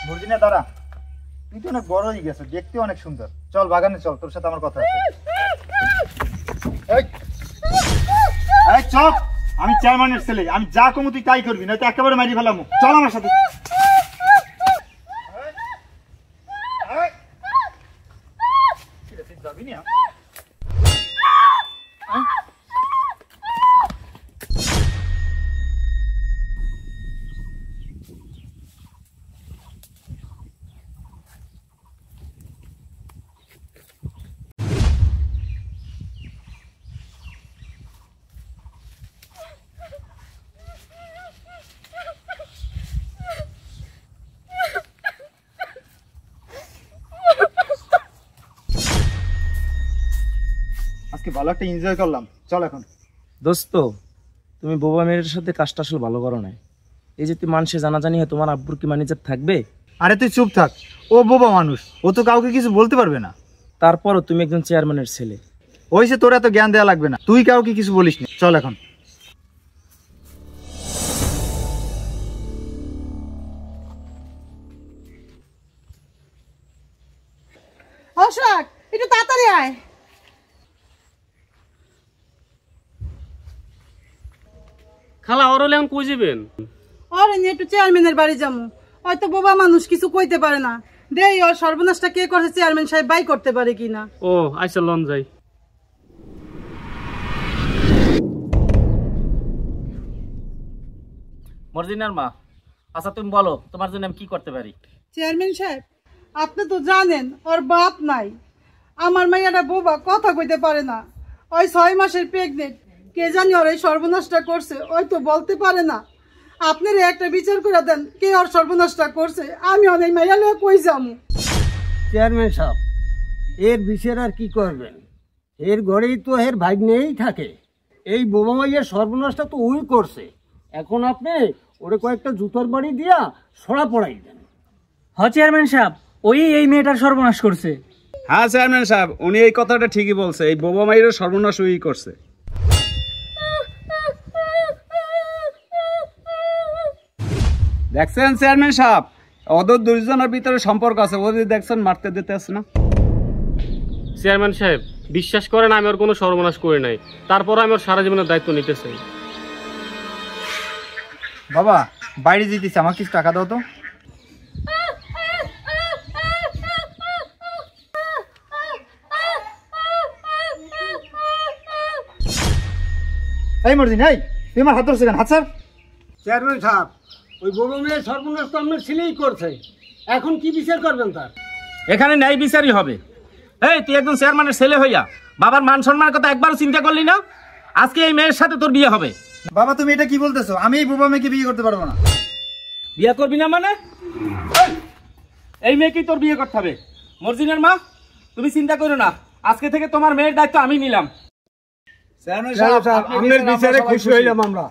মর্জিনা দাঁড়া, তুই তো অনেক বড় হয়ে গেছে, দেখতে অনেক সুন্দর। চল বাগানে চল, তোর সাথে আমার কথা আছে। এই চল, আমি চেয়ারম্যানের ছেলে, আমি যা কমু তুই তাই করবি, নয়তো একেবারে মারি ফেলাম। চল আমার সাথে। যাবি না? আজকে ভালো একটা এনজয় করলাম, চল এখন। দোস্ত, তুমি বোবা মেয়ের সাথে কাজটা আসলে ভালো করো না। এই যে তুই মানুষে জানাজানি হয়, তোমার আব্বুর কি ম্যানেজার থাকবে? আরে তুই চুপ থাক, ও বোবা মানুষ, ও তো কাউকে কিছু বলতে পারবে না। তারপরও তুমি একজন চেয়ারম্যানের ছেলে। ওইসে তোর এত জ্ঞান দেওয়া লাগবে না, তুই কাউকে কিছু বলিস না। চল এখন। অশোক, একটু তাড়াতাড়ি আয়। খালা ওর হলে এখন কই যাবেন? ওর নিয়ে একটু চেয়ারম্যানের বাড়ি যাবো। হয়তো বোবা মানুষ কিছু কইতে পারে না, দেই ওর সর্বনাশটা কে করছে চেয়ারম্যান সাহেব বাই করতে পারে কিনা। ও আচ্ছা, লন যাই। মর্জিনার মা, আচ্ছা তুমি বলো তোমার জন্য আমি কি করতে পারি? চেয়ারম্যান সাহেব, আপনি তো জানেন ওর বাপ নাই। আমার মাইয়াটা বোবা, কথা কইতে পারে না। ওই 6 মাসের প্রেগনেন্ট, কে জানি ওর এই সর্বনাশটা করছে, ওই তো বলতে পারে না। আপনারা একটা বিচার করে দেন, কে ওর সর্বনাশটা করছে। আমি অনেক মাইয়া লয়ে কই যামু। চেয়ারম্যান সাহেব, এর বিচার আর কি করবেন? এর ঘরেই তো এর ভাগ্নেই থাকে। এই বোবা মাইয়ের সর্বনাশটা তো ওই করছে। এখন আপনি ওরে কয়েকটা জুতোর বাড়ি দিয়া সরা পড়াই দেন। হ্যাঁ চেয়ারম্যান সাহেব, ওই এই মেয়েটার সর্বনাশ করছে। হ্যাঁ চেয়ারম্যান সাহেব, উনি এই কথাটা ঠিকই বলছে, এই বোবা মাইয়ের সর্বনাশ ওই করছে। দেখছেন চেয়ারম্যান সাহেব, ওদের দুইজনের ভিতরে সম্পর্ক আছে, ওদের দেখছেন মারতে দিতে আসে না। চেয়ারম্যান সাহেব বিশ্বাস করেন, আমি ওর কোনো সর্বনাশ করি নাই, তারপর আমি ওর সারা জীবনের দায়িত্ব নিতে চাই। বাবা বাইরে যেতেছি, আমাকে কিছু টাকা দাও তো। এই মর্জিন, এই তুই আমার হাত ধরছে কেন? হাত স্যার। চেয়ারম্যান সাহেব, ওই বোবা মেয়ের সর্বনাশ তো আপনার ছেলেই করছে। এখন কি বিচার করবেন তার? এখানে ন্যায় বিচারই হবে। এই তুই একজন চেয়ারম্যানের ছেলে হইয়া বাবার মান সম্মানের কথা একবারও চিন্তা করলি না? আজকে এই মেয়ের সাথে তোর বিয়ে হবে। বাবা তুমি এটা কি বলতেছো? আমি এই বোবা মেয়েকে বিয়ে করতে পারবো না। বিয়ে করবি না মানে? এই মেয়েকেই তোর বিয়ে করতে হবে। মর্জিনার মা, তুমি চিন্তা করো না, আজকে থেকে তোমার মেয়ের দায়িত্ব আমি নিলাম। চেয়ারম্যান সাহেব, আপনার বিচারে খুশি হইলাম আমরা।